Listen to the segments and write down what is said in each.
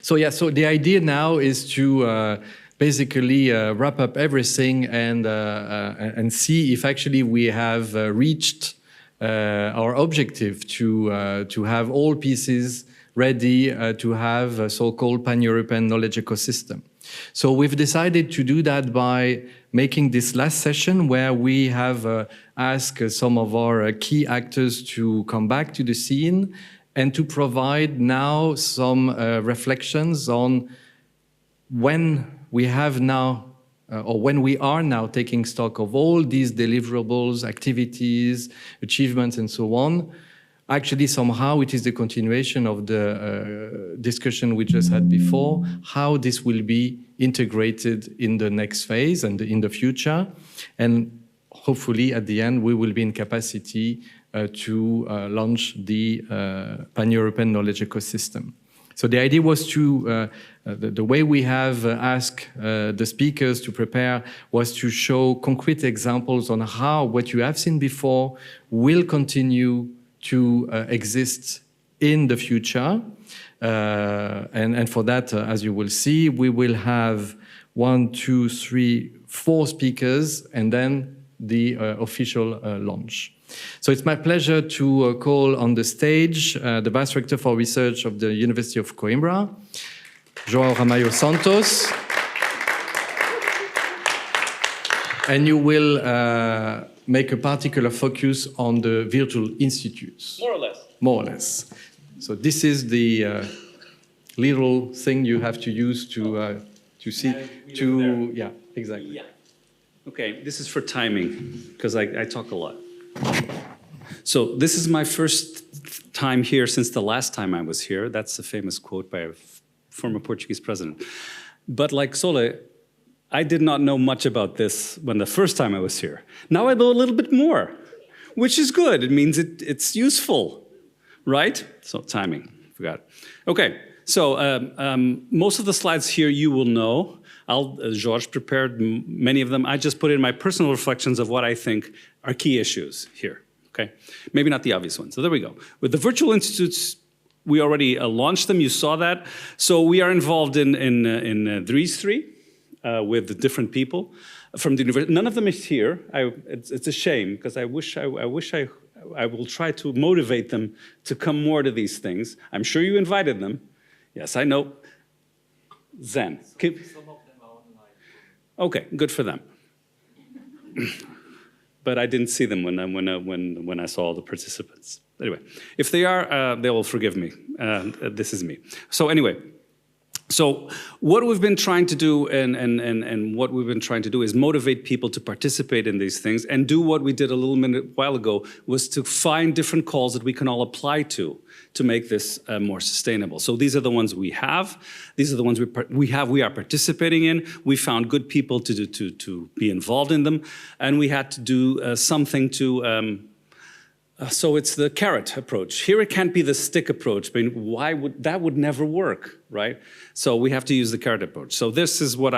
So yeah, so the idea now is to basically wrap up everything and see if actually we have reached our objective to have all pieces ready to have a so-called Pan-European knowledge ecosystem. So we've decided to do that by making this last session where we have asked some of our key actors to come back to the scene and to provide now some reflections on when we have now, or when we are now taking stock of all these deliverables, activities, achievements, and so on. Actually, somehow it is the continuation of the discussion we just had before, how this will be integrated in the next phase and in the future. And hopefully, at the end, we will be in capacity to launch the Pan-European Knowledge Ecosystem. So the idea was to, the way we have asked the speakers to prepare was to show concrete examples on how what you have seen before will continue to exist in the future. And for that, as you will see, we will have 1, 2, 3, 4 speakers and then the official launch. So it's my pleasure to call on the stage the Vice Rector for Research of the University of Coimbra, João Ramalho Santos. And you will make a particular focus on the virtual institutes. More or less. More or less. So this is the little thing you have to use to see, to, yeah, exactly. Yeah. Okay, this is for timing, because I talk a lot. So this is my first time here since the last time I was here. That's a famous quote by a former Portuguese president. But like Sole, I did not know much about this when the first time I was here. Now I know a little bit more, which is good. It means it's useful, right? So timing, forgot. Okay, so most of the slides here you will know. Georges prepared many of them. I just put in my personal reflections of what I think are key issues here, okay? Maybe not the obvious ones. So there we go. With the virtual institutes, we already launched them. You saw that. So we are involved in the EC2 with the different people from the university. None of them is here. It's a shame because I wish I will try to motivate them to come more to these things. I'm sure you invited them. Yes, I know. Zen. Okay, good for them. But I didn't see them when I saw all the participants. Anyway, if they are, they will forgive me. This is me. So anyway, so what we've been trying to do and what we've been trying to do is motivate people to participate in these things and do what we did a while ago was to find different calls that we can all apply to make this more sustainable. So these are the ones we have. These are the ones we are participating in. We found good people to be involved in them, and we had to do something to. So it's the carrot approach. Here it can't be the stick approach. I mean, that would never work, right? So we have to use the carrot approach. So this is what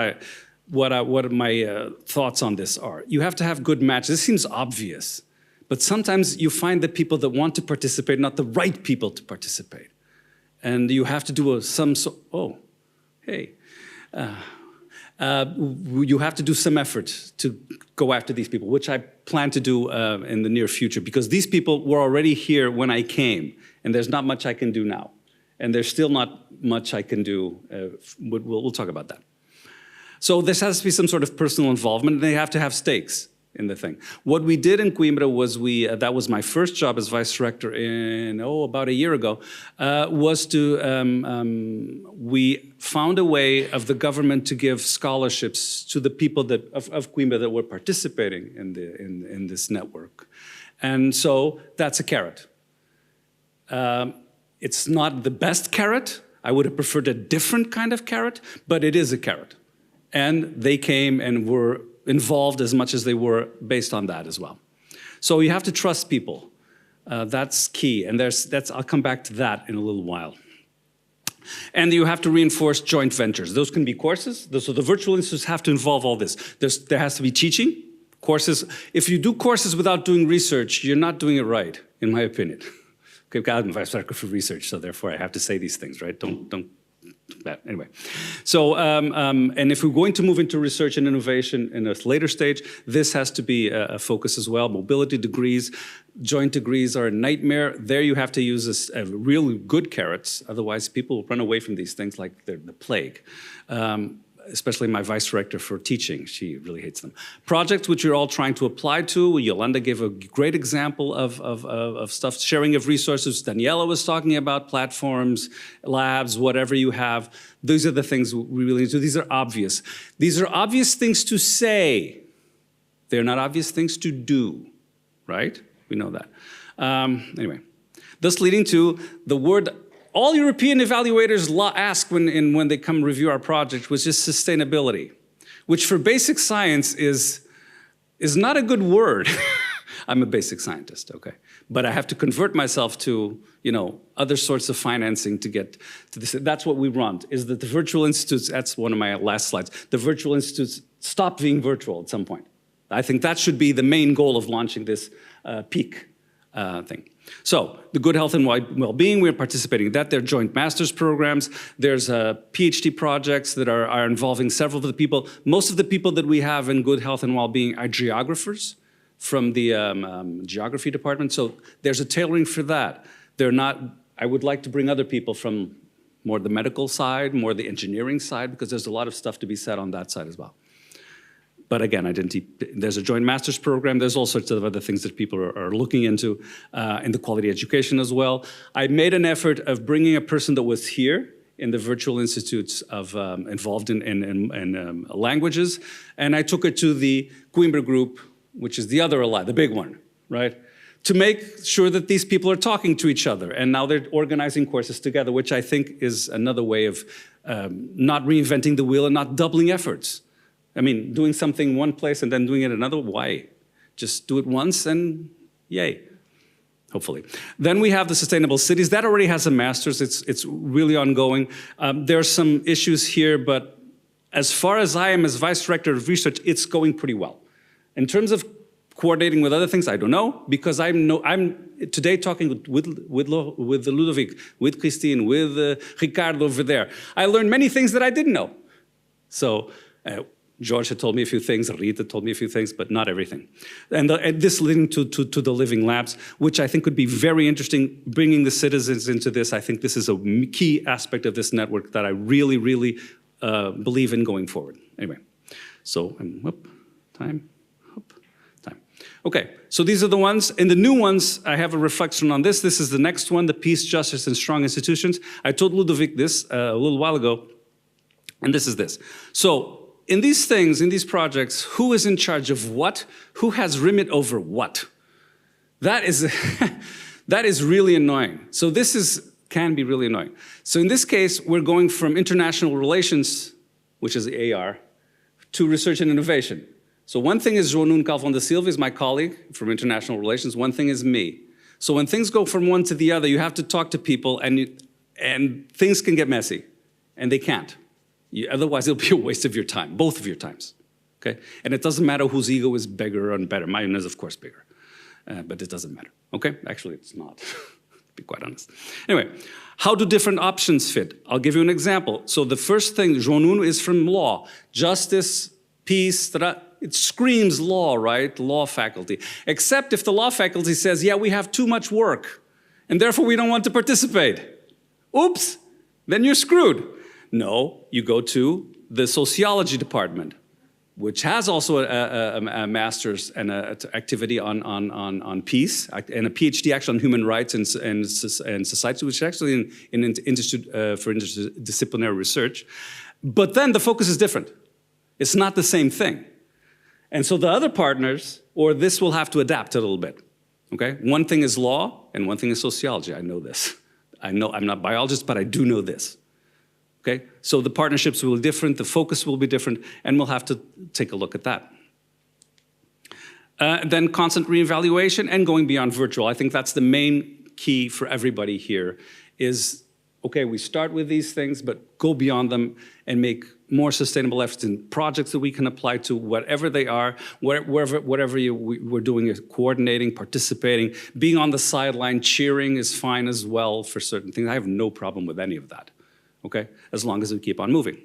my thoughts on this are. You have to have good matches. This seems obvious. But sometimes you find the people that want to participate, not the right people to participate. And you have to do you have to do some effort to go after these people, which I plan to do in the near future, because these people were already here when I came, and there's not much I can do now. And there's still not much I can do. We'll talk about that. So this has to be some sort of personal involvement, and they have to have stakes in the thing. What we did in Coimbra was that was my first job as vice rector about a year ago, was to, we found a way of the government to give scholarships to the people of Coimbra that were participating in this network. And so that's a carrot. It's not the best carrot. I would have preferred a different kind of carrot, but it is a carrot. And they came and were involved as much as they were based on that as well. So you have to trust people. That's key, and I'll come back to that in a little while. And you have to reinforce joint ventures. Those can be courses. So the virtual institutes have to involve all this. There has to be teaching, courses. If you do courses without doing research, you're not doing it right, in my opinion. Okay, I'm vice rector for research, so therefore I have to say these things, right? Don't But anyway, so and if we're going to move into research and innovation in a later stage, this has to be a focus as well. Mobility degrees, joint degrees are a nightmare. There you have to use really good carrots, otherwise people will run away from these things like they're the plague. Especially my vice director for teaching, she really hates them. Projects which you're all trying to apply to. Yolanda gave a great example of stuff, sharing of resources. Daniela was talking about platforms, labs, whatever you have. These are the things we really need to do. These are obvious. These are obvious things to say. They're not obvious things to do, right? We know that. Anyway, thus leading to the word all European evaluators ask when they come review our project, which is sustainability, which for basic science is not a good word. I'm a basic scientist, okay? But I have to convert myself to, other sorts of financing to get to this. That's what we want, is that the virtual institutes, that's one of my last slides, the virtual institutes stop being virtual at some point. I think that should be the main goal of launching this peak thing. So, the good health and well-being, we're participating in that. There are joint master's programs. There's PhD projects that are involving several of the people. Most of the people that we have in good health and well-being are geographers from the geography department. So, there's a tailoring for that. I would like to bring other people from more the medical side, more the engineering side, because there's a lot of stuff to be said on that side as well. But again, there's a joint master's program. There's all sorts of other things that people are looking into in the quality education as well. I made an effort of bringing a person that was here in the virtual institutes involved in languages, and I took it to the Coimbra group, which is the other ally, the big one, right? To make sure that these people are talking to each other, and now they're organizing courses together, which I think is another way of not reinventing the wheel and not doubling efforts. I mean, doing something one place and then doing it another, why? Just do it once and yay, hopefully. Then we have the sustainable cities. That already has a master's. It's really ongoing. There are some issues here, but as far as I am as vice director of research, it's going pretty well. In terms of coordinating with other things, I don't know, because I'm today talking with Ludovic, with Christine, with Ricardo over there. I learned many things that I didn't know. So, George had told me a few things, Rita told me a few things, but not everything. And this leading to the living labs, which I think would be very interesting, bringing the citizens into this. I think this is a key aspect of this network that I really, really believe in going forward. Anyway, so time. Okay, so these are the ones. In the new ones, I have a reflection on this. This is the next one, the peace, justice, and strong institutions. I told Ludovic this a little while ago, and this is this. So, in these things, in these projects, who is in charge of what? Who has remit over what? That is, that is really annoying. So this can be really annoying. So in this case, we're going from international relations, which is the AR, to research and innovation. So one thing is João Nuno Calvão da Silva is my colleague from international relations. One thing is me. So when things go from one to the other, you have to talk to people, and things can get messy, and they can't. Otherwise, it'll be a waste of your time, both of your times, okay? And it doesn't matter whose ego is bigger and better. Mine is, of course, bigger, but it doesn't matter, okay? Actually, it's not, to be quite honest. Anyway, how do different options fit? I'll give you an example. So the first thing, João Nuno is from law, justice, peace, it screams law, right? Law faculty. Except if the law faculty says, yeah, we have too much work, and therefore we don't want to participate. Oops, then you're screwed. No, you go to the sociology department, which has also a master's and an activity on peace, and a PhD actually on human rights and society, which is actually in Institute for Interdisciplinary Research. But then the focus is different. It's not the same thing. And so the other partners, or this will have to adapt a little bit, okay? One thing is law, and one thing is sociology. I know this. I know I'm not a biologist, but I do know this. Okay, so the partnerships will be different, the focus will be different, and we'll have to take a look at that. Then constant reevaluation and going beyond virtual. I think that's the main key for everybody here is, okay, we start with these things, but go beyond them and make more sustainable efforts in projects that we can apply to whatever they are, whatever we're doing is coordinating, participating, being on the sideline, cheering is fine as well for certain things. I have no problem with any of that. okay, as long as we keep on moving.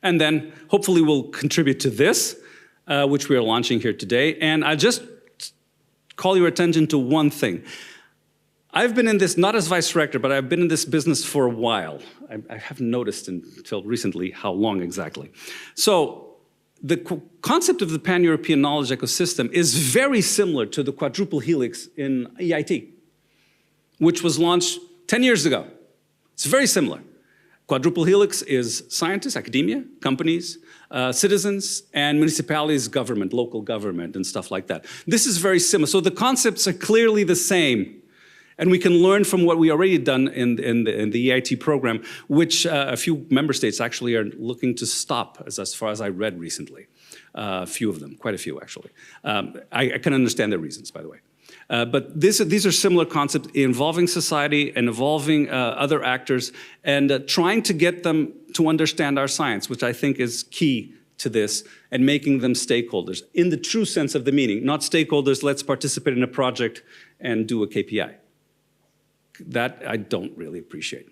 And then hopefully we'll contribute to this, which we are launching here today. And I just call your attention to one thing. I've been in this, not as vice rector, but I've been in this business for a while. I haven't noticed until recently how long exactly. So the concept of the Pan-European Knowledge Ecosystem is very similar to the quadruple helix in EIT, which was launched 10 years ago. It's very similar. Quadruple helix is scientists, academia, companies, citizens, and municipalities, government, local government, and stuff like that. This is very similar. So the concepts are clearly the same. And we can learn from what we already done in the EIT program, which a few member states actually are looking to stop, as far as I read recently. A few of them, quite a few actually. I can understand their reasons, by the way. But these are similar concepts involving society and involving other actors and trying to get them to understand our science, which I think is key to this, and making them stakeholders in the true sense of the meaning, not stakeholders, let's participate in a project and do a KPI. That I don't really appreciate,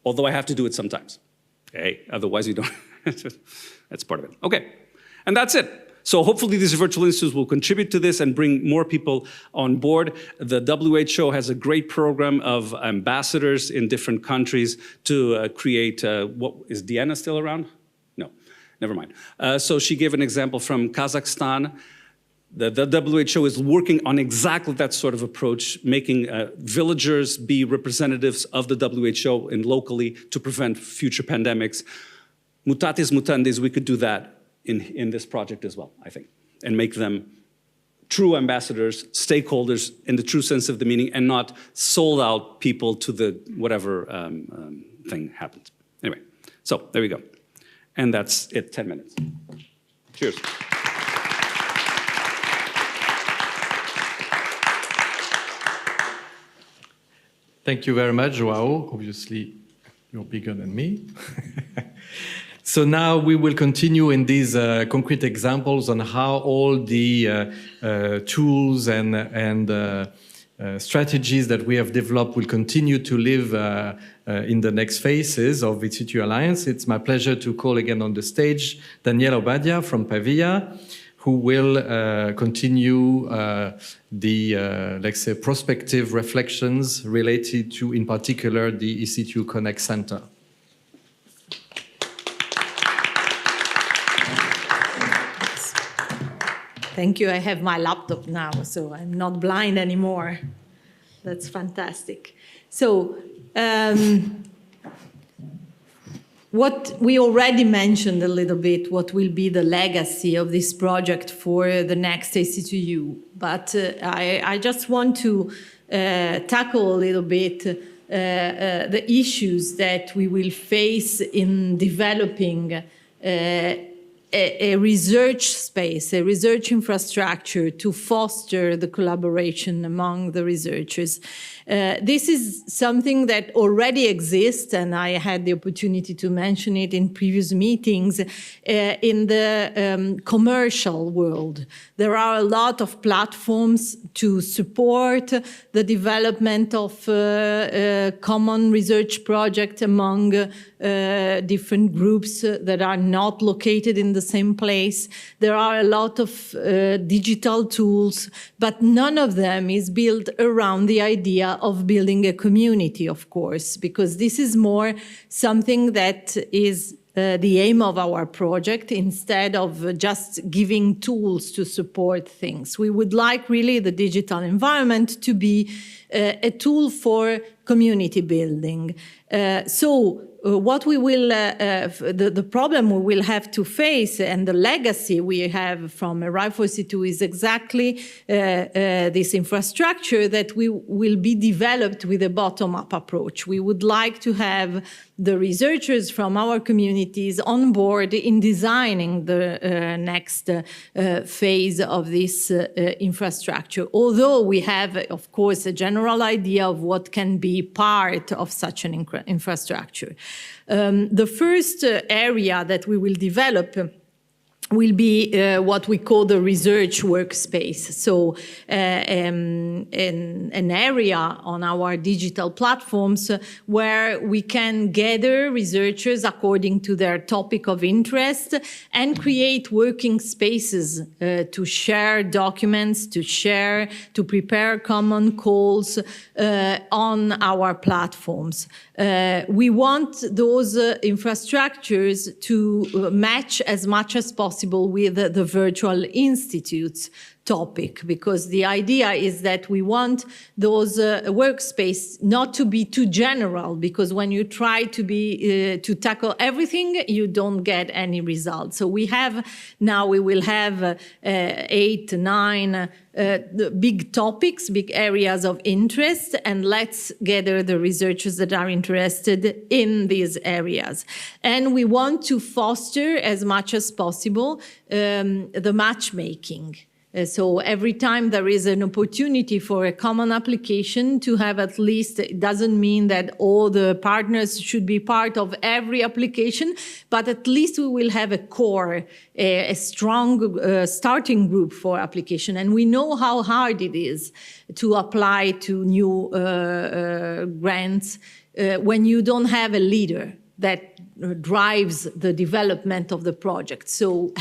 although I have to do it sometimes. Hey, otherwise you don't. That's part of it. Okay, and that's it. So hopefully these virtual institutes will contribute to this and bring more people on board. The WHO has a great program of ambassadors in different countries to create, what, is Diana still around? No, never mind. So she gave an example from Kazakhstan. The WHO is working on exactly that sort of approach, making villagers be representatives of the WHO and locally to prevent future pandemics. Mutatis mutandis, we could do that in this project as well, I think, and make them true ambassadors, stakeholders in the true sense of the meaning, and not sold out people to the whatever thing happens. Anyway, so there we go. And that's it, 10 minutes. Cheers. Thank you very much, Joao. Obviously, you're bigger than me. So now we will continue in these concrete examples on how all the tools and strategies that we have developed will continue to live in the next phases of EC2U Alliance. It's my pleasure to call again on the stage Daniel Obadia from Pavia, who will continue the, let's say, prospective reflections related to, in particular, the EC2U Connect Center. Thank you. I have my laptop now, so I'm not blind anymore. That's fantastic. So, what we already mentioned a little bit, what will be the legacy of this project for the next EC2U. But I just want to tackle a little bit the issues that we will face in developing a research space, a research infrastructure to foster the collaboration among the researchers. This is something that already exists, and I had the opportunity to mention it in previous meetings, in the commercial world. There are a lot of platforms to support the development of common research projects among different groups that are not located in the same place. There are a lot of digital tools, but none of them is built around the idea of building a community, of course, because this is more something that is the aim of our project instead of just giving tools to support things. We would like really the digital environment to be a tool for community building. What we will, the problem we will have to face and the legacy we have from RI4C2 is exactly this infrastructure that will be developed with a bottom-up approach. We would like to have the researchers from our communities on board in designing the next phase of this infrastructure. Although we have, of course, a general idea of what can be part of such an infrastructure. The first area that we will develop will be what we call the research workspace. So an area on our digital platforms where we can gather researchers according to their topic of interest and create working spaces to share documents, to prepare common calls on our platforms. We want those infrastructures to match as much as possible with the virtual institutes topic, because the idea is that we want those workspace not to be too general, because when you try to tackle everything, you don't get any results. So we will have 8, 9 big topics, big areas of interest, and let's gather the researchers that are interested in these areas. And we want to foster as much as possible the matchmaking. So every time there is an opportunity for a common application to have at least, it doesn't mean that all the partners should be part of every application, but at least we will have a core, a strong starting group for application. And we know how hard it is to apply to new grants when you don't have a leader that drives the development of the project. So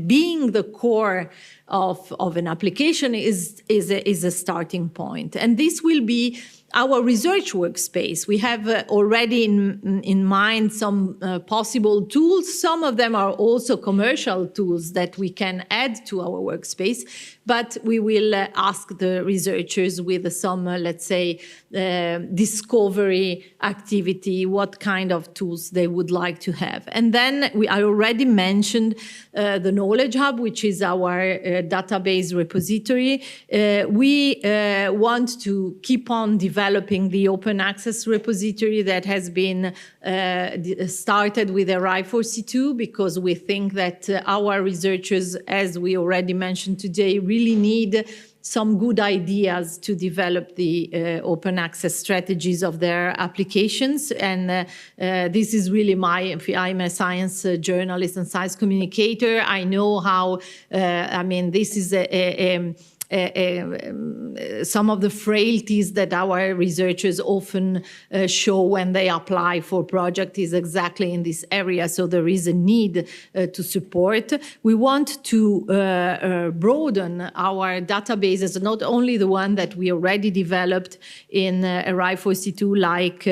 being the core of an application is a starting point. And this will be our research workspace. We have already in mind some possible tools. Some of them are also commercial tools that we can add to our workspace, but we will ask the researchers with some, let's say, discovery activity, what kind of tools they would like to have. And then I already mentioned the Knowledge Hub, which is our database repository. We want to keep on developing the open access repository that has been started with RI4C2, because we think that our researchers, as we already mentioned today, really need some good ideas to develop the open access strategies of their applications. And this is really I'm a science journalist and science communicator. I know how, this is some of the frailties that our researchers often show when they apply for project is exactly in this area. So there is a need to support. We want to broaden our databases, not only the one that we already developed in RI4C2, like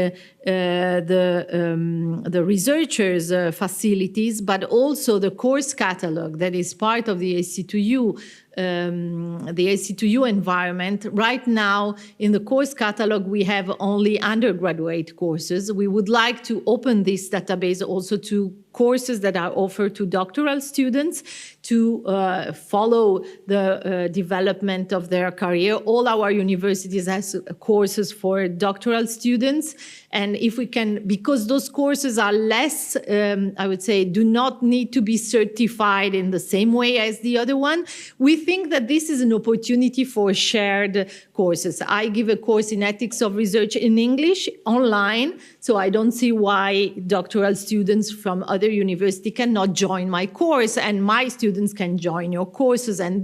the researchers' facilities, but also the course catalog that is part of the EC2U. The EC2U environment. Right now, in the course catalog, we have only undergraduate courses. We would like to open this database also to courses that are offered to doctoral students to follow the development of their career. All our universities have courses for doctoral students. And if we can, because those courses are less, I would say, do not need to be certified in the same way as the other one, we think that this is an opportunity for shared courses. I give a course in ethics of research in English online, so I don't see why doctoral students from other universities cannot join my course, and my students can join your courses. And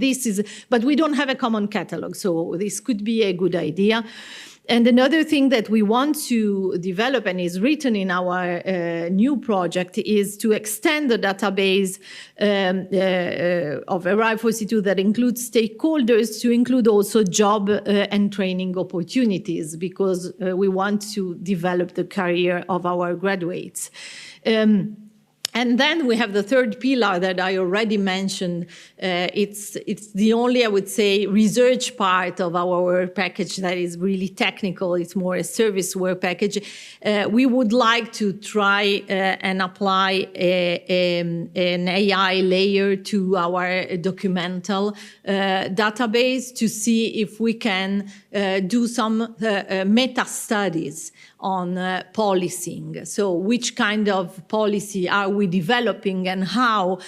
but we don't have a common catalog, so this could be a good idea. And another thing that we want to develop and is written in our new project is to extend the database of RI4C2 that includes stakeholders to include also job and training opportunities, because we want to develop the career of our graduates. And then we have the third pillar that I already mentioned. It's the only, I would say, research part of our work package that is really technical. It's more a service work package. We would like to try and apply an AI layer to our documental database to see if we can do some meta studies on policing. So which kind of policy are we developing, and how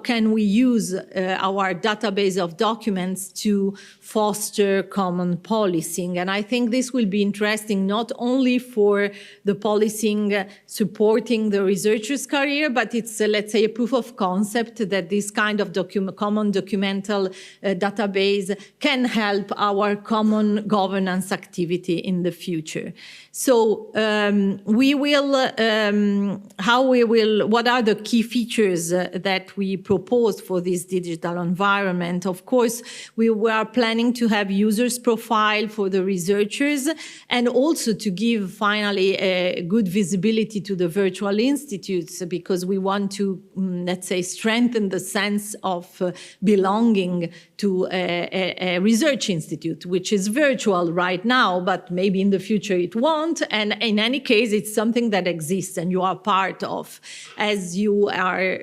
can we use our database of documents to foster common policing? And I think this will be interesting not only for the policing supporting the researcher's career, but it's, let's say, a proof of concept that this kind of common documental database can help our common governance activity in the future. So what are the key features that we propose for this digital environment? Of course, we were planning to have users profile for the researchers, and also to give finally a good visibility to the virtual institutes, because we want to, let's say, strengthen the sense of belonging to a research institute, which is virtual right now, but maybe in the future it won't. And in any case, it's something that exists and you are part of. As you are,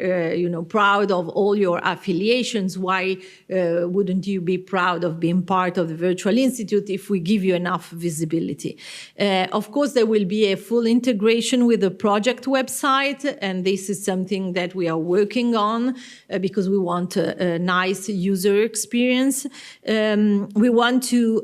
proud of all your affiliations, why wouldn't you be proud of being part of the virtual institute if we give you enough visibility? Of course, there will be a full integration with the project website, and this is something that we are working on because we want a nice user experience. We want to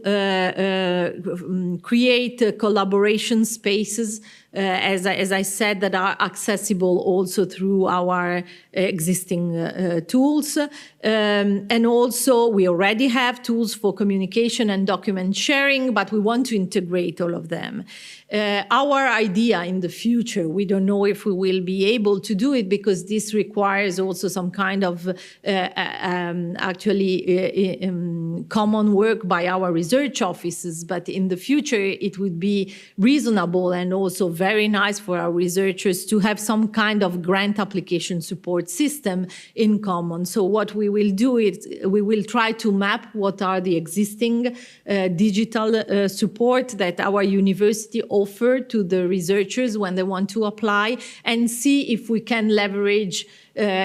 create collaboration spaces, as I said, that are accessible also through our existing tools. And also, we already have tools for communication and document sharing, but we want to integrate all of them. Our idea in the future, we don't know if we will be able to do it, because this requires also some kind of common work by our research offices. But in the future, it would be reasonable and also very nice for our researchers to have some kind of grant application support system in common. So what we will do is we will try to map what are the existing digital support that our university offer to the researchers when they want to apply, and see if we can leverage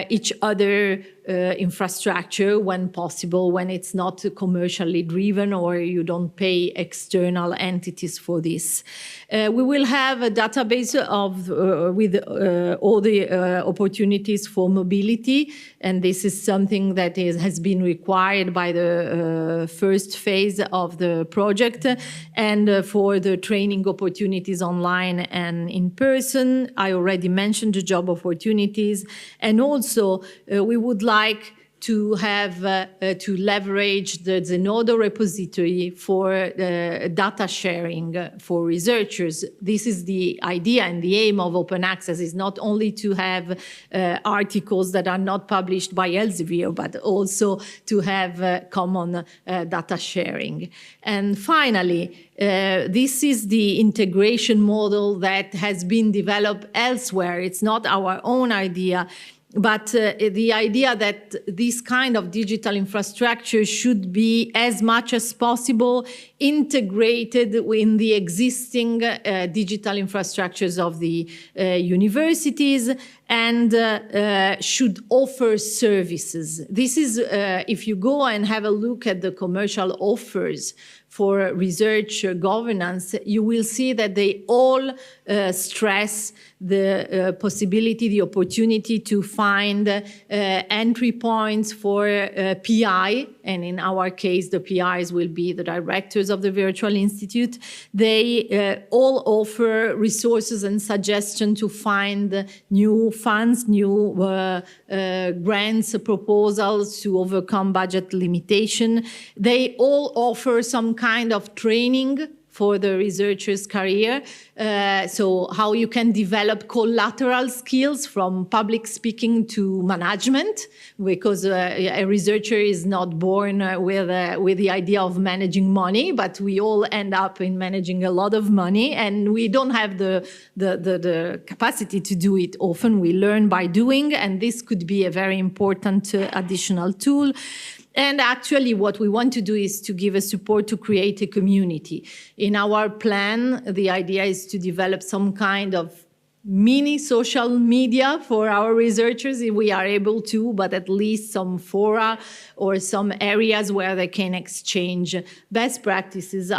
each other infrastructure when possible, when it's not commercially driven or you don't pay external entities for this. We will have a database with all the opportunities for mobility, and this is something that has been required by the first phase of the project, and for the training opportunities online and in person. I already mentioned the job opportunities, and also we would like to have to leverage the Zenodo repository for data sharing for researchers. This is the idea and the aim of open access, is not only to have articles that are not published by Elsevier, but also to have common data sharing. And finally, this is the integration model that has been developed elsewhere. It's not our own idea. But the idea that this kind of digital infrastructure should be, as much as possible, integrated in the existing digital infrastructures of the universities, and should offer services. This is, if you go and have a look at the commercial offers for research governance, you will see that they all stress the possibility, the opportunity to find entry points for PI, and in our case, the PIs will be the directors of the Virtual Institute. They all offer resources and suggestions to find new funds, new grants, proposals to overcome budget limitation. They all offer some kind of training for the researcher's career. So how you can develop collateral skills, from public speaking to management, because a researcher is not born with the idea of managing money, but we all end up in managing a lot of money, and we don't have the capacity to do it often. We learn by doing, and this could be a very important additional tool. And actually, what we want to do is to give a support to create a community. In our plan, the idea is to develop some kind of mini social media for our researchers, if we are able to, but at least some fora or some areas where they can exchange best practices,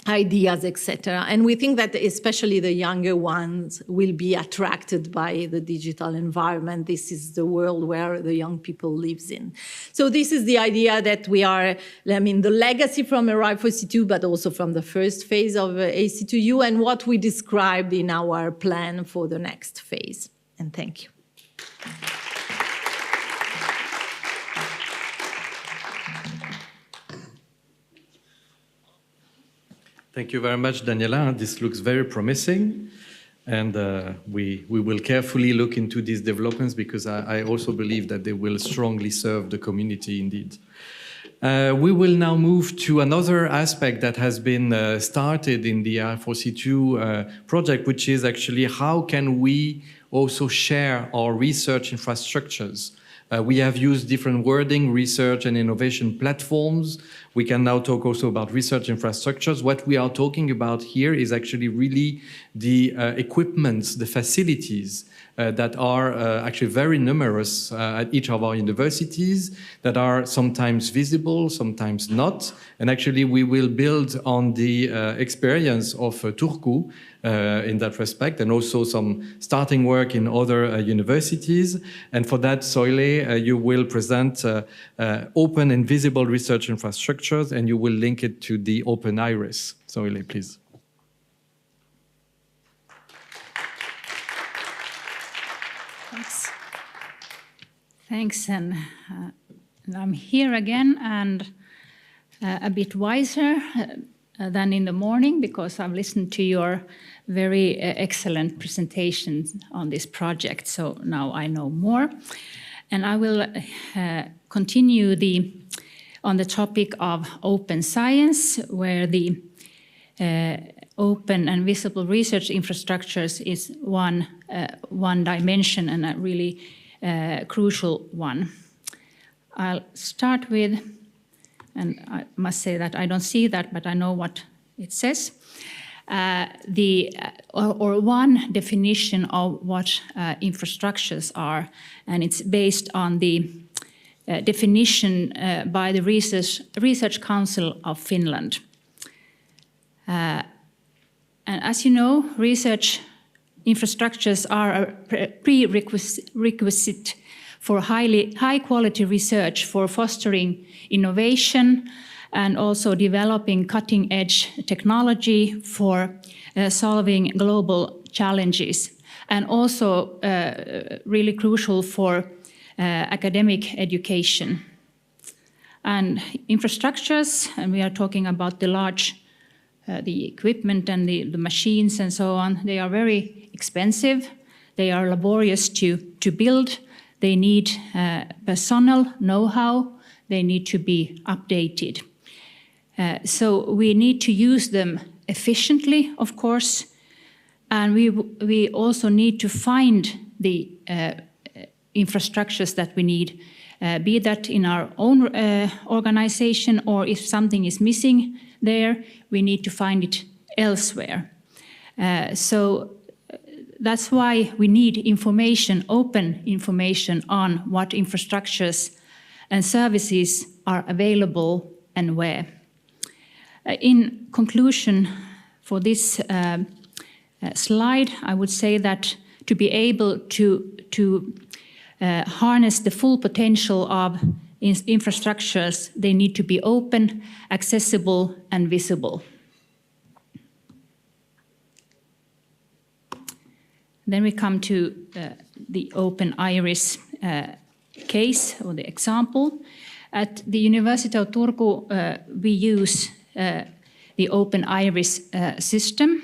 ideas, etc. And we think that especially the younger ones will be attracted by the digital environment. This is the world where the young people lives in. So this is the idea that we are, I mean, the legacy from RI4C2, but also from the first phase of EC2U, and what we described in our plan for the next phase. And thank you. Thank you very much, Daniela. This looks very promising. And we will carefully look into these developments because I also believe that they will strongly serve the community indeed. We will now move to another aspect that has been started in the RI4C2 project, which is actually how can we also share our research infrastructures. We have used different wording, research and innovation platforms. We can now talk also about research infrastructures. What we are talking about here is actually really the equipments, the facilities that are actually very numerous at each of our universities, that are sometimes visible, sometimes not. And actually we will build on the experience of Turku in that respect, and also some starting work in other universities. And for that, Soile, you will present open and visible research infrastructures, and you will link it to the Open Iris. Soile, please. Thanks, and I'm here again and a bit wiser than in the morning because I've listened to your very excellent presentations on this project, so now I know more. And I will continue on the topic of open science, where the open and visible research infrastructures is one dimension and a really crucial one. I'll start with, and I must say that I don't see that, but I know what it says. One definition of what infrastructures are, and it's based on the definition by the Research Council of Finland. And as you know, research infrastructures are a prerequisite for high quality research, for fostering innovation and also developing cutting edge technology for solving global challenges, and also really crucial for academic education. And infrastructures, and we are talking about the large the equipment and the machines and so on, they are very expensive, they are laborious to build, they need personnel, know-how, they need to be updated. So we need to use them efficiently, of course, and we also need to find the infrastructures that we need, be that in our own organization, or if something is missing there, we need to find it elsewhere. So that's why we need information, open information on what infrastructures and services are available and where. In conclusion, for this slide, I would say that to be able to harness the full potential of infrastructures, they need to be open, accessible, and visible. Then we come to the Open Iris case, or the example. At the University of Turku, we use the Open Iris system,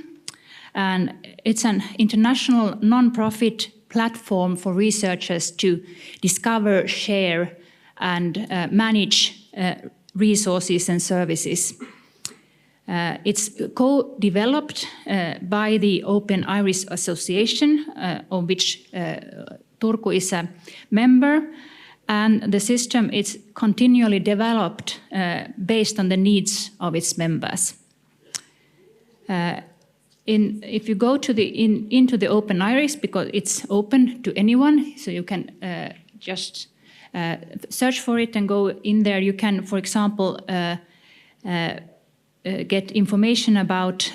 and it's an international non-profit platform for researchers to discover, share, and manage resources and services. It's co-developed by the Open Iris Association, of which Turku is a member, and the system is continually developed based on the needs of its members. If you go to into the Open Iris, because it's open to anyone, so you can just search for it and go in there. You can, for example, get information about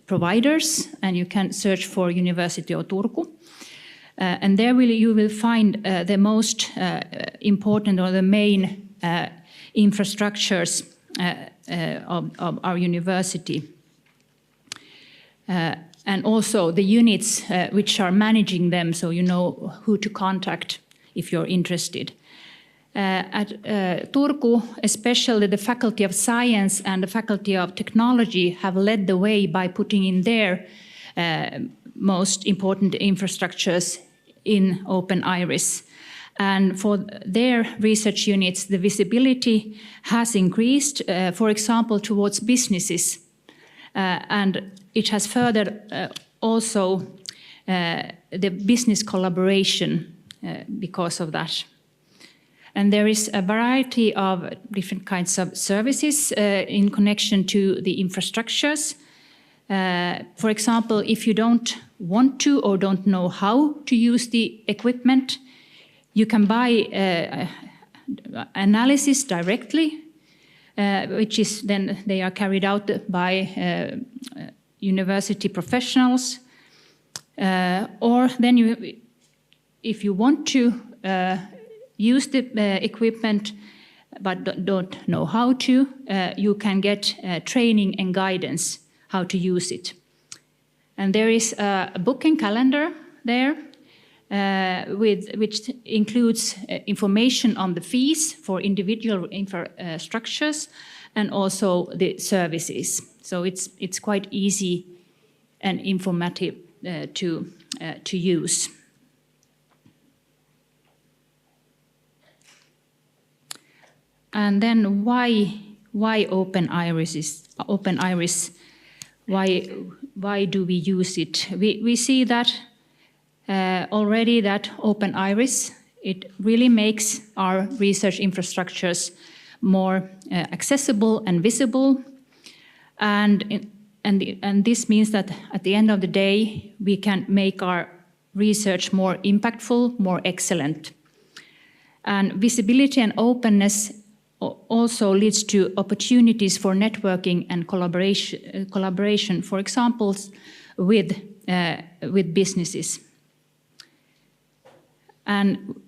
providers, and you can search for University of Turku. And there you will find the most important or the main infrastructures of our university. And also the units which are managing them, so you know who to contact if you're interested. At Turku, especially the Faculty of Science and the Faculty of Technology have led the way by putting in their most important infrastructures in Open Iris. And for their research units, the visibility has increased, for example, towards businesses. And it has furthered also the business collaboration because of that. And there is a variety of different kinds of services in connection to the infrastructures. For example, if you don't want to or don't know how to use the equipment, you can buy analysis directly, which is then they are carried out by university professionals. Or then you, if you want to use the equipment but don't know how to, you can get training and guidance how to use it. And there is a booking calendar there which includes information on the fees for individual infrastructures and also the services. So it's quite easy and informative to use. And then why Open Iris? Why do we use it? We see that already that Open Iris, it really makes our research infrastructures more accessible and visible, and this means that at the end of the day we can make our research more impactful, more excellent. And visibility and openness also leads to opportunities for networking and collaboration, for example, with businesses. And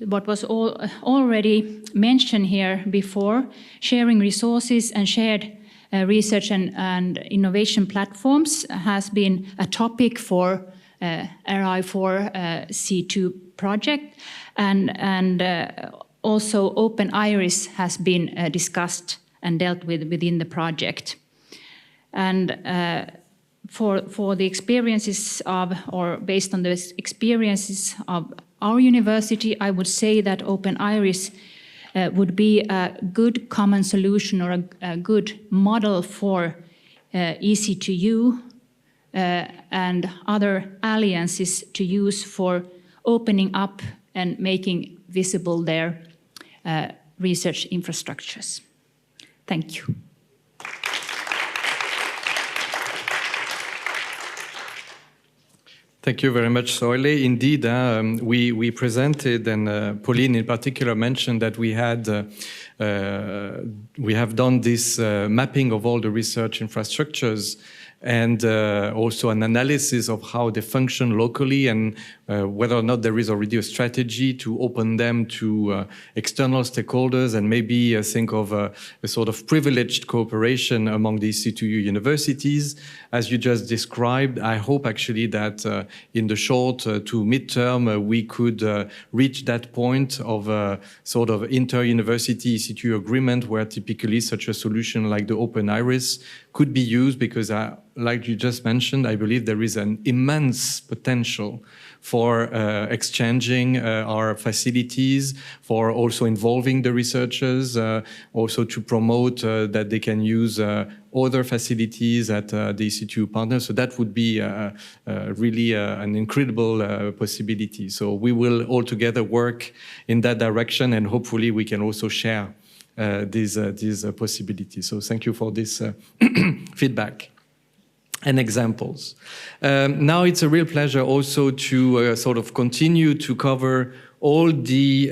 what was already mentioned here before, sharing resources and shared research and innovation platforms has been a topic for RI4C2 project, and also Open Iris has been discussed and dealt with within the project. And for the experiences of, or based on the experiences of our university, I would say that Open Iris would be a good common solution or a good model for EC2U and other alliances to use for opening up and making visible their research infrastructures. Thank you. Thank you very much, Soile. Indeed, we presented, and Pauline in particular mentioned that we have done this mapping of all the research infrastructures and also an analysis of how they function locally and whether or not there is already a strategy to open them to external stakeholders and maybe think of a sort of privileged cooperation among the EC2U universities. As you just described, I hope actually that in the short to mid-term we could reach that point of a sort of inter-university EC2U agreement where typically such a solution like the Open Iris could be used, because like you just mentioned, I believe there is an immense potential for exchanging our facilities, for also involving the researchers, also to promote that they can use other facilities at the EC2U partners. So that would be really an incredible possibility. So we will all together work in that direction, and hopefully we can also share these possibilities. So thank you for this feedback and examples. Now it's a real pleasure also to sort of continue to cover all the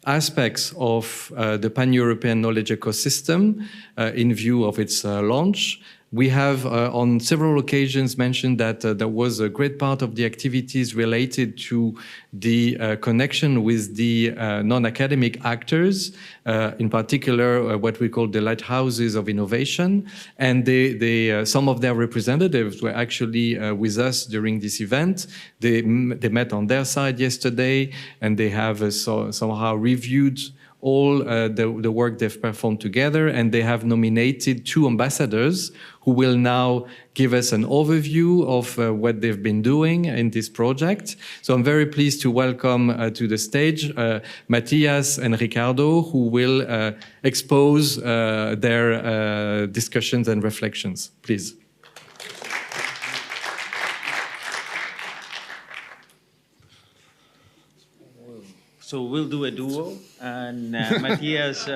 aspects of the Pan-European Knowledge Ecosystem in view of its launch. We have on several occasions mentioned that there was a great part of the activities related to the connection with the non-academic actors, in particular what we call the lighthouses of innovation. And some of their representatives were actually with us during this event. They met on their side yesterday, and they have somehow reviewed all the work they've performed together, and they have nominated 2 ambassadors who will now give us an overview of what they've been doing in this project. So I'm very pleased to welcome to the stage Matthias and Ricardo, who will expose their discussions and reflections. Please. So we'll do a duo, and Matthias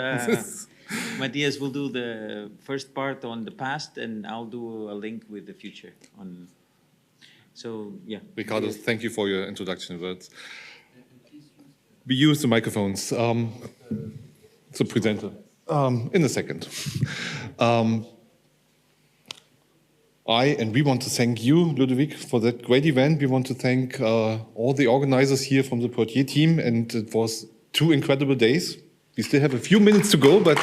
will do the first part on the past, and I'll do a link with the future. So yeah. Ricardo, thank you for your introduction words. We use the microphones. So presenter, in a second. We want to thank you, Ludovic, for that great event. We want to thank all the organizers here from the Portier team, and it was 2 incredible days. We still have a few minutes to go, but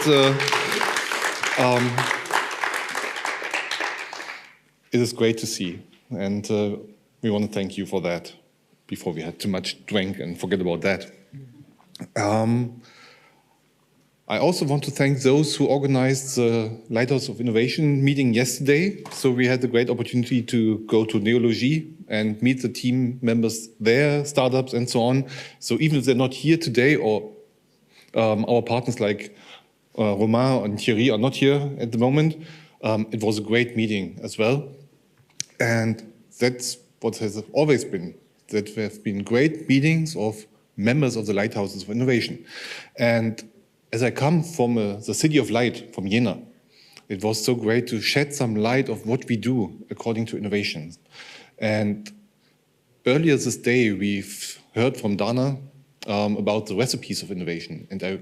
it is great to see, and we want to thank you for that before we had too much drink and forget about that. I also want to thank those who organized the Lighthouse of Innovation meeting yesterday. So we had the great opportunity to go to Neologie and meet the team members there, startups and so on. So even if they're not here today, or our partners like Romain and Thierry are not here at the moment, it was a great meeting as well. And that's what has always been, that there have been great meetings of members of the Lighthouses of Innovation. And as I come from the City of Light, from Jena, it was so great to shed some light of what we do according to innovation. And earlier this day, we've heard from Dana about the recipes of innovation. And I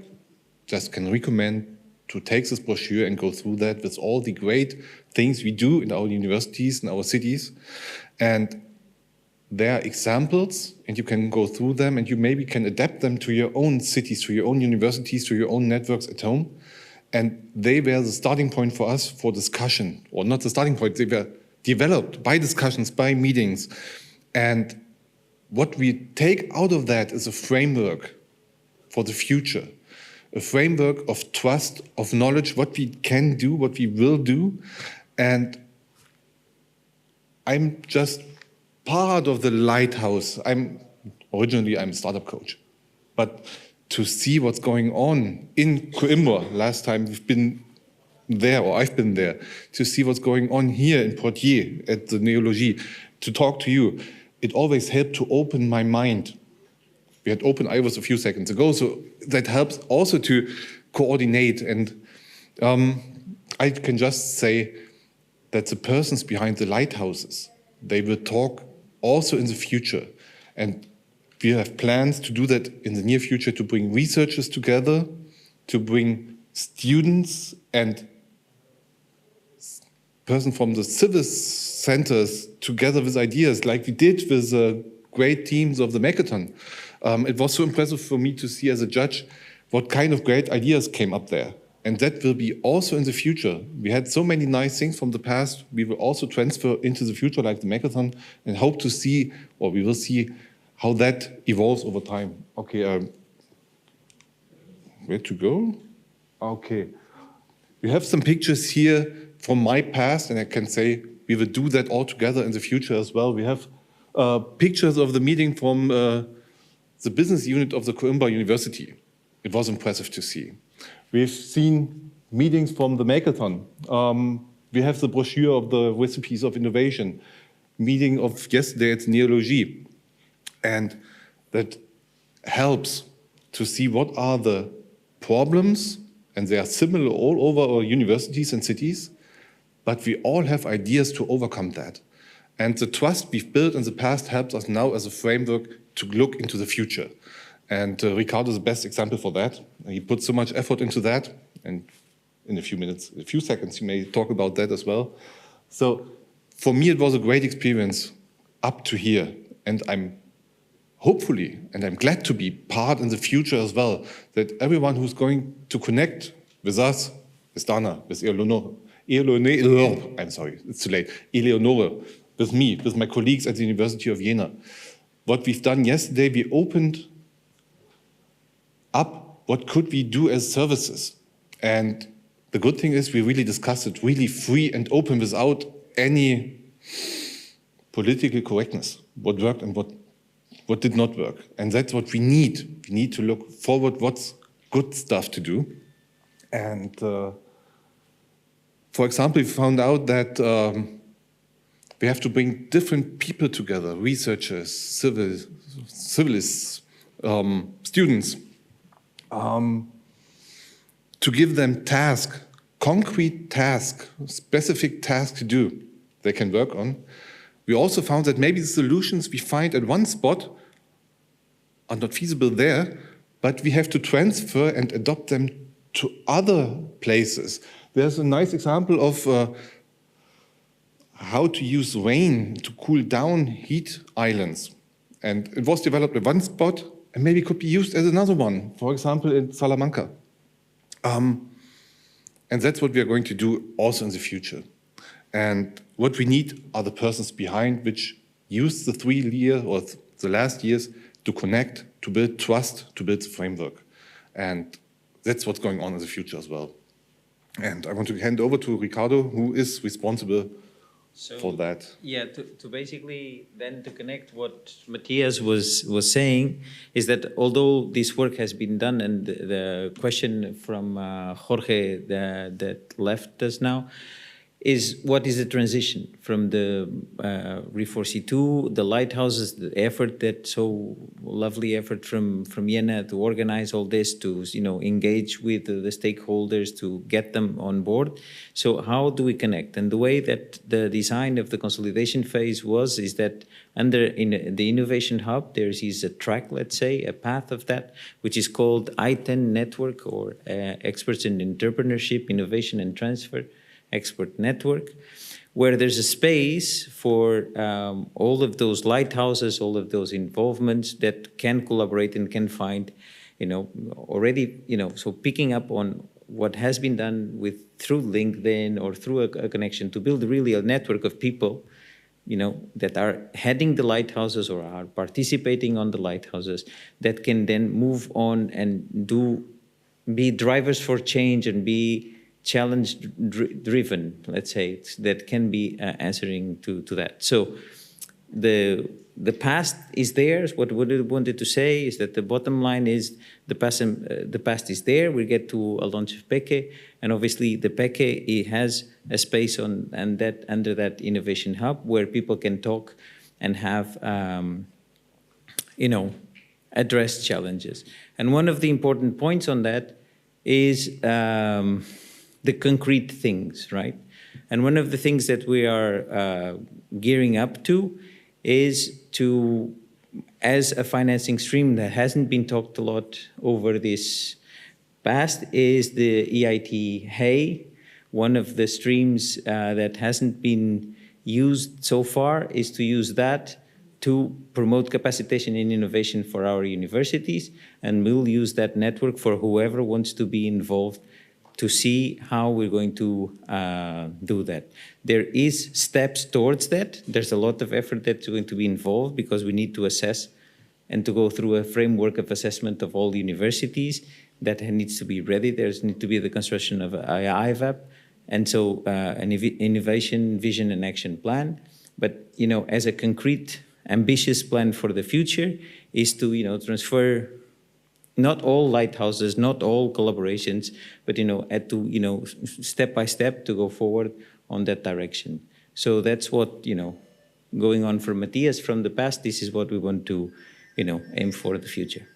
just can recommend to take this brochure and go through that with all the great things we do in our universities and our cities. And there are examples, and you can go through them, and you maybe can adapt them to your own cities, to your own universities, to your own networks at home. And they were the starting point for us for discussion, or not the starting point, they were developed by discussions, by meetings. And what we take out of that is a framework for the future, a framework of trust, of knowledge, what we can do, what we will do. And I'm just part of the lighthouse. Originally I'm a startup coach, but to see what's going on in Coimbra, last time we've been there, or I've been there, to see what's going on here in Portier at the Neologie, to talk to you, it always helped to open my mind. We had open IVOS a few seconds ago, so that helps also to coordinate. And I can just say that the persons behind the lighthouses, they will talk also in the future. And we have plans to do that in the near future, to bring researchers together, to bring students and persons from the civil centers together with ideas, like we did with the great teams of the Hackathon. It was so impressive for me to see as a judge what kind of great ideas came up there. And that will be also in the future. We had so many nice things from the past. We will also transfer into the future, like the Hackathon, and hope to see, or we will see, how that evolves over time. Okay, where to go? Okay. We have some pictures here from my past, and I can say we will do that all together in the future as well. We have pictures of the meeting from the business unit of the Coimbra University. It was impressive to see. We've seen meetings from the Hackathon. We have the brochure of the recipes of innovation, meeting of yesterday at Neologie. And that helps to see what are the problems, and they are similar all over our universities and cities, but we all have ideas to overcome that. And the trust we've built in the past helps us now as a framework to look into the future. And Ricardo is the best example for that. He put so much effort into that, and in a few seconds, he may talk about that as well. So for me, it was a great experience up to here, and I'm glad to be part in the future as well, that everyone who's going to connect with us, with Dana, with Eleonore, I'm sorry, it's too late, Eleonore, with me, with my colleagues at the University of Jena. What we've done yesterday, we opened up what could we do as services. And the good thing is we really discussed it really free and open without any political correctness, what worked and what did not work. And that's what we need. We need to look forward what's good stuff to do. And for example, we found out that we have to bring different people together, researchers, civilists, students, to give them tasks, concrete tasks, specific tasks to do they can work on. We also found that maybe the solutions we find at one spot are not feasible there, but we have to transfer and adopt them to other places. There's a nice example of how to use rain to cool down heat islands. And it was developed at one spot and maybe could be used as another one, for example, in Salamanca. And that's what we are going to do also in the future. And what we need are the persons behind which use the 3 years or the last years to connect, to build trust, to build the framework. And that's what's going on in the future as well. And I want to hand over to Ricardo, who is responsible for that. Yeah, to basically then to connect what Matthias was saying is that although this work has been done, and the question from Jorge that left us now is what is the transition from the RI4C2, the lighthouses, the effort, that so lovely effort from Jena to organize all this, to engage with the stakeholders to get them on board. So how do we connect? And the way that the design of the consolidation phase is that in the Innovation Hub there is a track, let's say, a path of that, which is called I10 Network, or Experts in Entrepreneurship, Innovation and Transfer Expert Network, where there's a space for all of those lighthouses, all of those involvements that can collaborate and can find, already, so picking up on what has been done through LinkedIn or through a connection to build really a network of people, that are heading the lighthouses or are participating on the lighthouses, that can then move on and be drivers for change and be challenge-driven, let's say, that can be answering to that. So the past is there. What we wanted to say is that the bottom line is the past is there. We get to a launch of PECE, and obviously the PECE, it has a space under that innovation hub where people can talk and have address challenges. And one of the important points on that is the concrete things, right? And one of the things that we are gearing up to is to, as a financing stream that hasn't been talked a lot over this past, is the EIT HEY. One of the streams that hasn't been used so far is to use that to promote capacitation in innovation for our universities, and we'll use that network for whoever wants to be involved to see how we're going to do that. There is steps towards that. There's a lot of effort that's going to be involved because we need to assess and to go through a framework of assessment of all universities that needs to be ready. There's need to be the construction of IVAP, and so an innovation vision and action plan. But as a concrete, ambitious plan for the future is to transfer not all lighthouses, not all collaborations, but step by step to go forward on that direction. So that's what going on for Matthias from the past. This is what we want to aim for the future.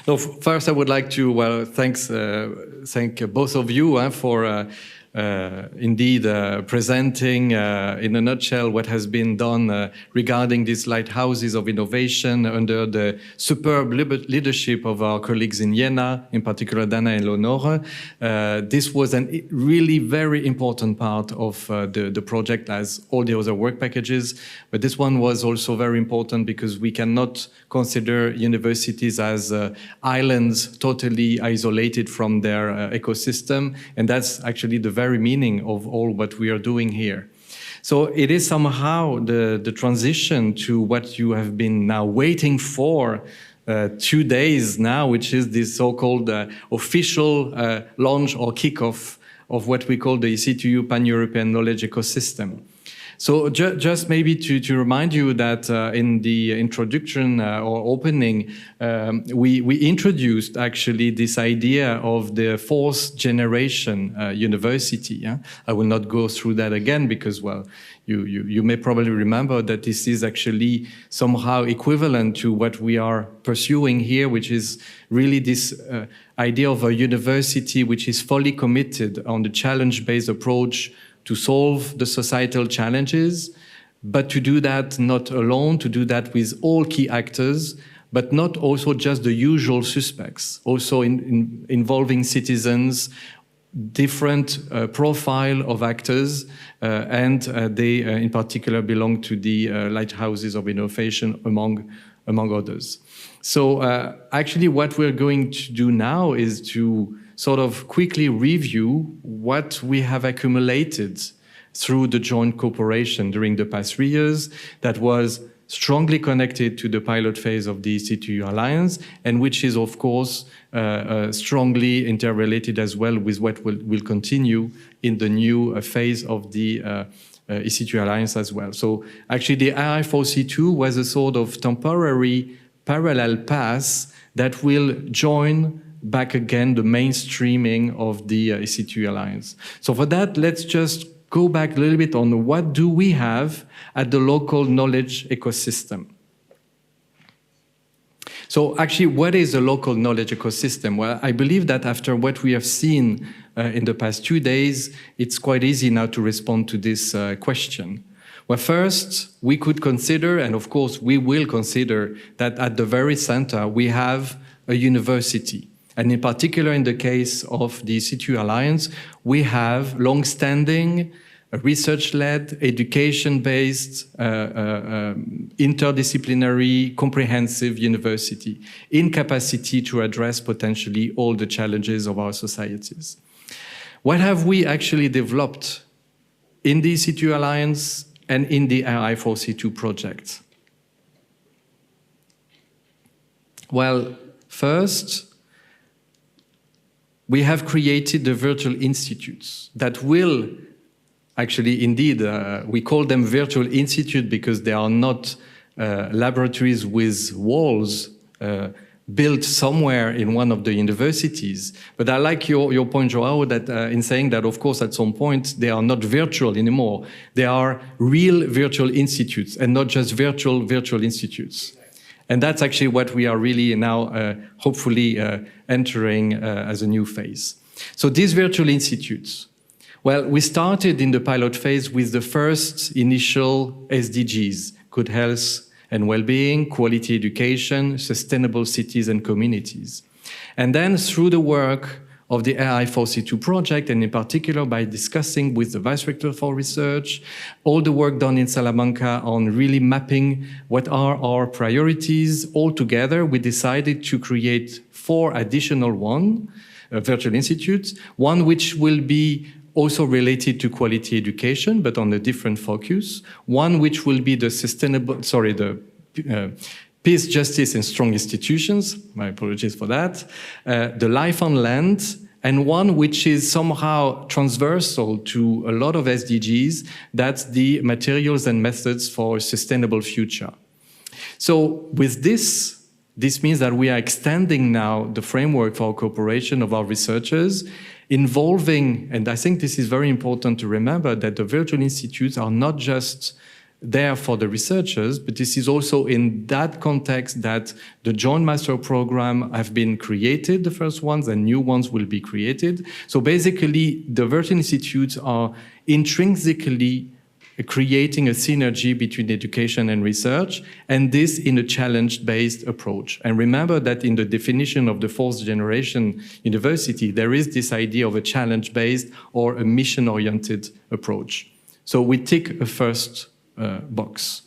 So first, I would like to thank both of you for indeed presenting in a nutshell what has been done regarding these lighthouses of innovation under the superb leadership of our colleagues in Jena, in particular Dana and Leonore. This was a really very important part of the project, as all the other work packages, but this one was also very important because we cannot consider universities as islands totally isolated from their ecosystem, and that's actually the very meaning of all what we are doing here. So it is somehow the transition to what you have been now waiting for 2 days now, which is this so-called official launch or kickoff of what we call the EC2U Pan-European Knowledge Ecosystem. So just maybe to remind you that in the introduction or opening, we introduced actually this idea of the fourth generation university. Yeah? I will not go through that again because, well, you may probably remember that this is actually somehow equivalent to what we are pursuing here, which is really this idea of a university which is fully committed on the challenge-based approach to solve the societal challenges, but to do that not alone, to do that with all key actors, but not also just the usual suspects, also involving citizens, different profile of actors, and they in particular belong to the lighthouses of innovation among others. So actually what we're going to do now is to sort of quickly review what we have accumulated through the joint cooperation during the past 3 years that was strongly connected to the pilot phase of the EC2U Alliance, and which is, of course, strongly interrelated as well with what will continue in the new phase of the EC2U Alliance as well. So actually the RI4C2 was a sort of temporary parallel path that will join back again the mainstreaming of the EC2U Alliance. So for that, let's just go back a little bit on what do we have at the local knowledge ecosystem. So actually, what is a local knowledge ecosystem? Well, I believe that after what we have seen in the past 2 days, it's quite easy now to respond to this question. Well, first, we could consider, and of course we will consider, that at the very center we have a university. And in particular, in the case of the EC2U Alliance, we have long-standing, research-led, education-based, interdisciplinary, comprehensive university in capacity to address potentially all the challenges of our societies. What have we actually developed in the EC2U Alliance and in the RI4C2 project? Well, first, we have created the virtual institutes that will actually, indeed, we call them virtual institutes because they are not laboratories with walls built somewhere in one of the universities. But I like your point, Joao, that in saying that, of course, at some point, they are not virtual anymore. They are real virtual institutes and not just virtual institutes. And that's actually what we are really now, hopefully, entering as a new phase. So these virtual institutes, well, we started in the pilot phase with the first initial SDGs, good health and well-being, quality education, sustainable cities and communities. And then through the work of the RI4C2 project, and in particular by discussing with the Vice Rector for Research, all the work done in Salamanca on really mapping what are our priorities, all together, we decided to create 4 additional virtual institutes, one which will be also related to quality education, but on a different focus, one which will be the peace, justice, and strong institutions, my apologies for that, the life on land, and one which is somehow transversal to a lot of SDGs, that's the materials and methods for a sustainable future. So with this means that we are extending now the framework for cooperation of our researchers, involving, and I think this is very important to remember, that the virtual institutes are not just there for the researchers, but this is also in that context that the joint master program have been created, the first ones, and new ones will be created. So basically, the virtual institutes are intrinsically creating a synergy between education and research, and this in a challenge-based approach. And remember that in the definition of the fourth generation university, there is this idea of a challenge-based or a mission-oriented approach. So we tick a first box.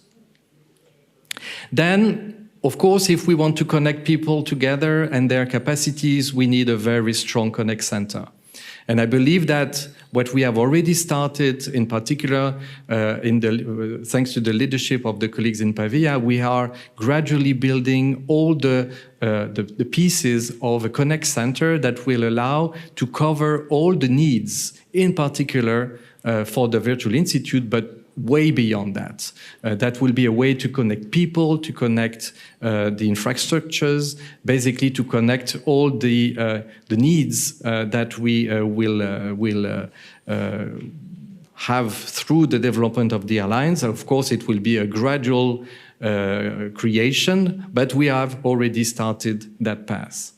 Then, of course, if we want to connect people together and their capacities, we need a very strong Connect Center. And I believe that what we have already started, in particular, thanks to the leadership of the colleagues in Pavia, we are gradually building all the pieces of a Connect Center that will allow to cover all the needs, in particular for the Virtual Institute, but way beyond that. That will be a way to connect people, to connect the infrastructures, basically to connect all the needs that we will have through the development of the Alliance. Of course, it will be a gradual creation, but we have already started that path.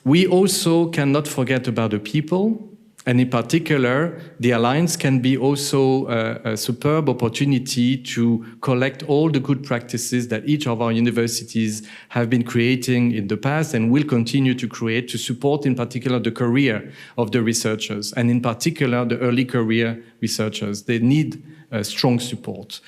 We also cannot forget about the people, and in particular, the Alliance can be also a superb opportunity to collect all the good practices that each of our universities have been creating in the past and will continue to create to support, in particular, the career of the researchers, and in particular, the early career researchers. They need strong support.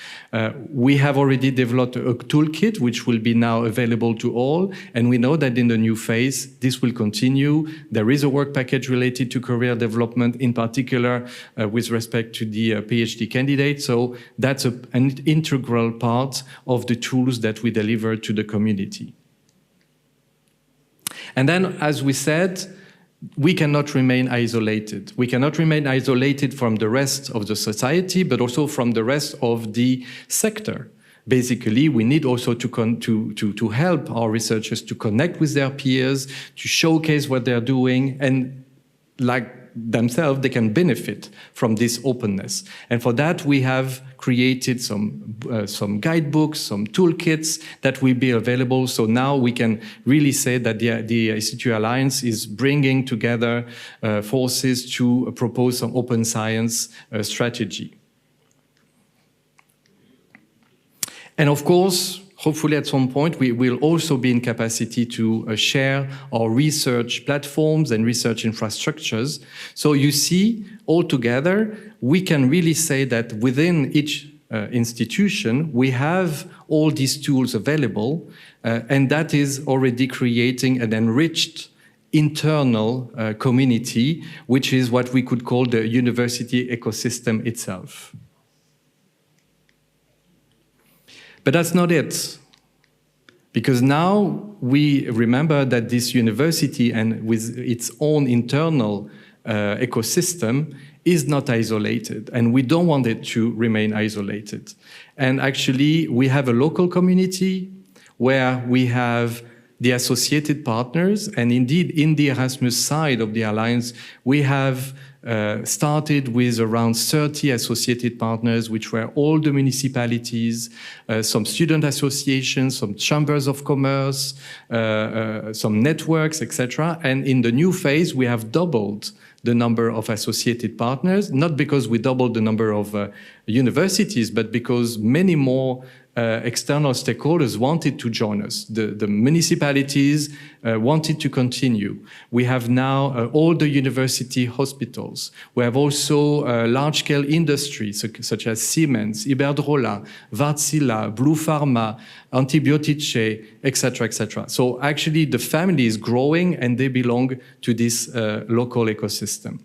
We have already developed a toolkit which will be now available to all, and we know that in the new phase this will continue. There is a work package related to career development, in particular with respect to the PhD candidate, so that's an integral part of the tools that we deliver to the community. And then, as we said, we cannot remain isolated. We cannot remain isolated from the rest of the society, but also from the rest of the sector. Basically, we need also to help our researchers to connect with their peers, to showcase what they're doing, and like themselves, they can benefit from this openness. And for that, we have created some guidebooks, some toolkits that will be available. So now we can really say that the EC2U Alliance is bringing together forces to propose some open science strategy. And of course, hopefully at some point, we will also be in capacity to share our research platforms and research infrastructures. So you see, altogether, we can really say that within each institution, we have all these tools available, and that is already creating an enriched internal community, which is what we could call the university ecosystem itself. But that's not it. Because now we remember that this university, and with its own internal ecosystem, is not isolated, and we don't want it to remain isolated. And actually, we have a local community where we have the associated partners, and indeed, in the Erasmus side of the Alliance, we have started with around 30 associated partners, which were all the municipalities, some student associations, some chambers of commerce, some networks, etc. And in the new phase, we have doubled the number of associated partners, not because we doubled the number of universities, but because many more external stakeholders wanted to join us. The municipalities wanted to continue. We have now all the university hospitals. We have also large-scale industries such as Siemens, Iberdrola, Wärtsilä, Blue Pharma, Antibiotice, etc., etc. So actually the family is growing and they belong to this local ecosystem.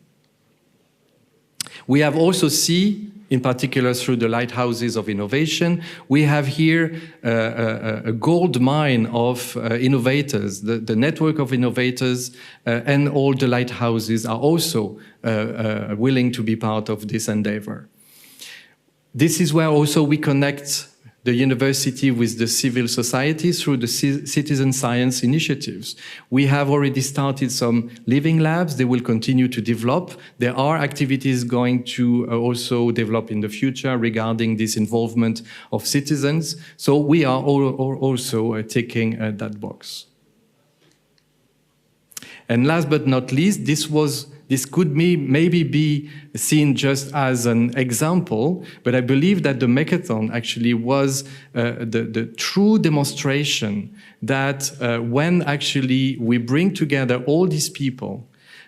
We have also seen, in particular through the lighthouses of innovation, we have here a gold mine of innovators. The network of innovators and all the lighthouses are also willing to be part of this endeavor. This is where also we connect the university with the civil society through the citizen science initiatives. We have already started some living labs. They will continue to develop. There are activities going to also develop in the future regarding this involvement of citizens. So we are also ticking that box. And last but not least, this could maybe be seen just as an example, but I believe that the Mechathon actually was the true demonstration that when actually we bring together all these people,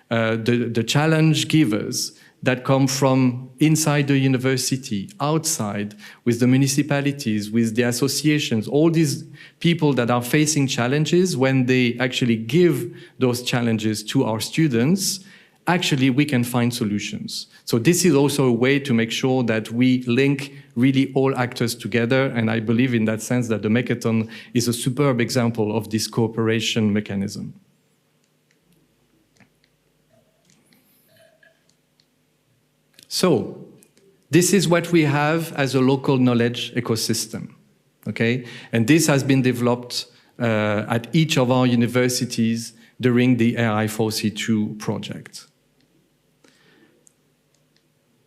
the challenge givers that come from inside the university, outside, with the municipalities, with the associations, all these people that are facing challenges, when they actually give those challenges to our students, actually we can find solutions. So this is also a way to make sure that we link really all actors together, and I believe in that sense that the Mechathon is a superb example of this cooperation mechanism. So this is what we have as a local knowledge ecosystem, okay? And this has been developed at each of our universities during the RI4C2 project.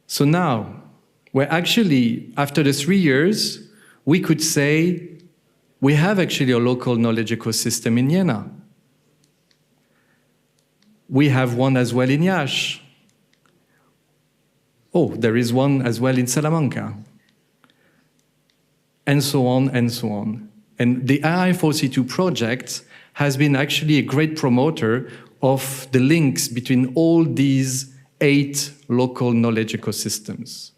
So now, we're actually, after the 3 years, we could say we have actually a local knowledge ecosystem in Jena. We have one as well in Iași. Oh, there is one as well in Salamanca. And so on and so on. And the RI4C2 project has been actually a great promoter of the links between all these 8 local knowledge ecosystems.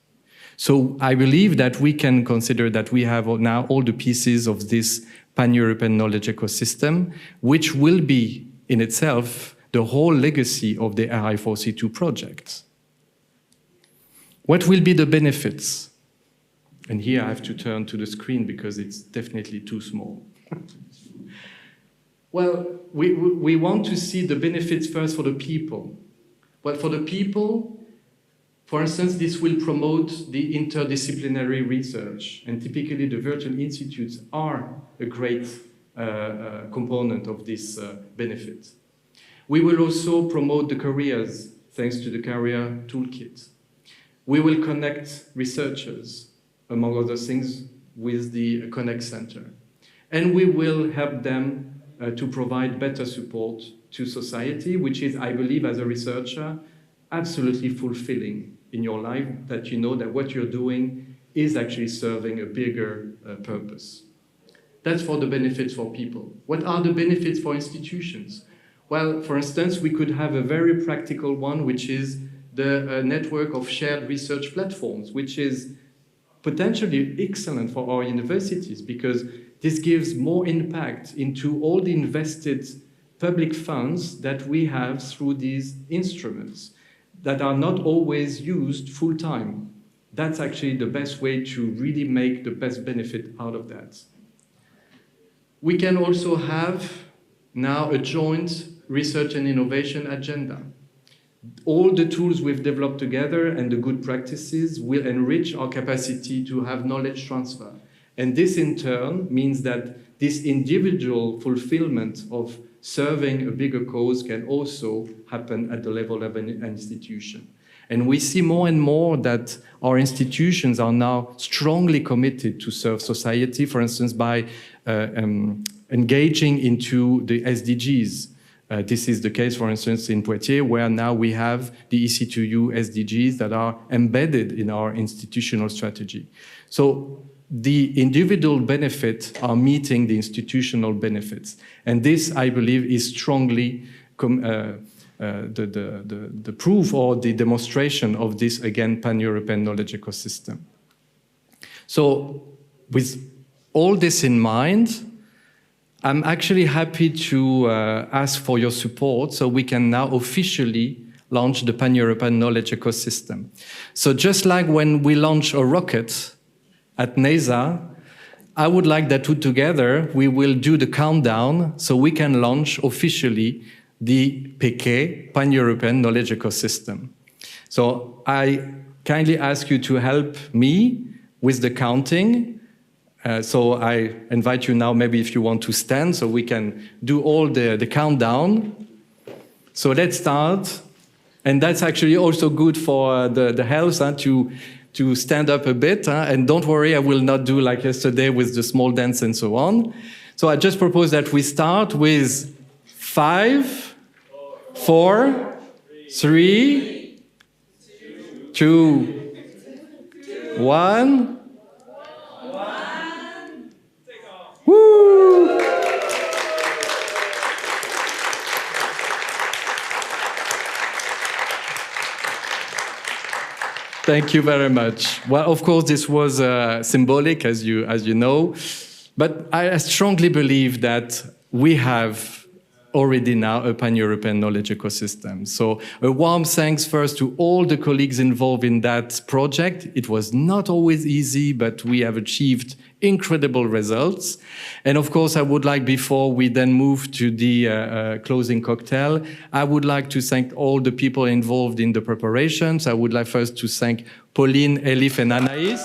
So I believe that we can consider that we have now all the pieces of this Pan-European knowledge ecosystem, which will be in itself the whole legacy of the RI4C2 project. What will be the benefits? And here I have to turn to the screen because it's definitely too small. Well, we want to see the benefits first for the people. But for the people, for instance, this will promote the interdisciplinary research. And typically the virtual institutes are a great component of this benefit. We will also promote the careers thanks to the career toolkit. We will connect researchers, among other things, with the Connect Center. And we will help them to provide better support to society, which is, I believe, as a researcher, absolutely fulfilling in your life, that you know that what you're doing is actually serving a bigger purpose. That's for the benefits for people. What are the benefits for institutions? Well, for instance, we could have a very practical one, which is the network of shared research platforms, which is potentially excellent for our universities because this gives more impact into all the invested public funds that we have through these instruments that are not always used full-time. That's actually the best way to really make the best benefit out of that. We can also have now a joint research and innovation agenda. All the tools we've developed together and the good practices will enrich our capacity to have knowledge transfer. And this in turn means that this individual fulfillment of serving a bigger cause can also happen at the level of an institution. And we see more and more that our institutions are now strongly committed to serve society, for instance, by engaging into the SDGs. This is the case, for instance, in Poitiers, where now we have the EC2U SDGs that are embedded in our institutional strategy. So the individual benefits are meeting the institutional benefits. And this, I believe, is strongly the proof or the demonstration of this, again, Pan-European knowledge ecosystem. So with all this in mind, I'm actually happy to ask for your support so we can now officially launch the Pan-European knowledge ecosystem. So just like when we launch a rocket at NASA, I would like that together we will do the countdown so we can launch officially the PK, Pan-European knowledge ecosystem. So I kindly ask you to help me with the counting. So I invite you now, maybe if you want to stand, so we can do all the countdown. So let's start. And that's actually also good for the health to stand up a bit. And don't worry, I will not do like yesterday with the small dance and so on. So I just propose that we start with 5, 4, 3, 2, 1. Woo! Thank you very much. Well, of course, this was symbolic, as you know, but I strongly believe that we have already now a pan-European knowledge ecosystem. So a warm thanks first to all the colleagues involved in that project. It was not always easy, but we have achieved incredible results. And of course, I would like, before we then move to the closing cocktail, I would like to thank all the people involved in the preparations. I would like first to thank Pauline, Elif, and Anaïs.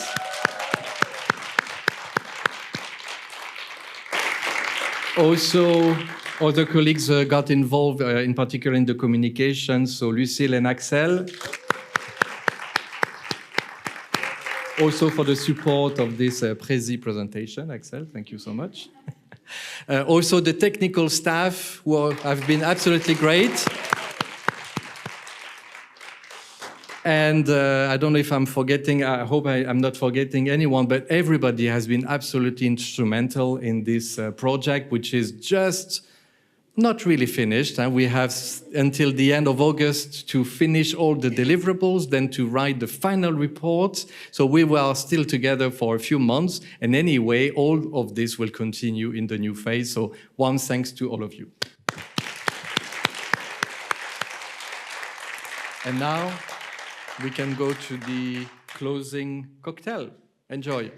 Also, other colleagues got involved, in particular in the communications, so Lucille and Axel. Also for the support of this Prezi presentation, Axel, thank you so much. Also the technical staff who have been absolutely great. And I don't know if I'm forgetting, I hope I'm not forgetting anyone, but everybody has been absolutely instrumental in this project, which is just not really finished. We have until the end of August to finish all the deliverables, then to write the final report. So we were still together for a few months. And anyway, all of this will continue in the new phase. So warm thanks to all of you. And now we can go to the closing cocktail. Enjoy.